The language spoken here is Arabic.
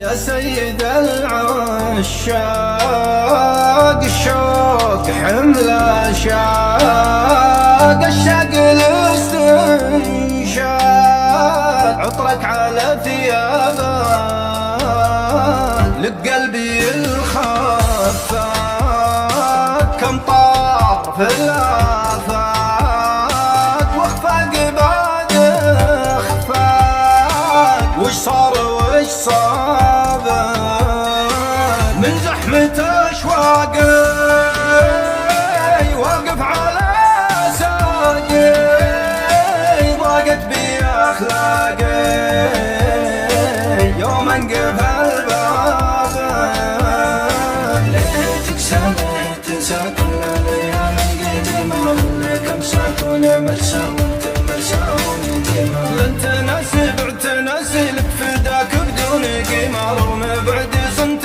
يا سيد العشاق الشوق حمل شاق الشاق الاستنشاق عطرك على ثيابك لقلبي الخفاق كم طار في الآفاق واخفاق بعد اخفاق وش صار وش صاب من زحمة أشواقي واقف على ساقي ضاقت بي أخلاقي يوم انقف الباب ليتك سنة تنسى كل الأيام القديمة كم ساكن مرسى وانت مرسى ونديمة لن تناسب اعتناسي لك فداك بدون قيمة رغم بعد صنت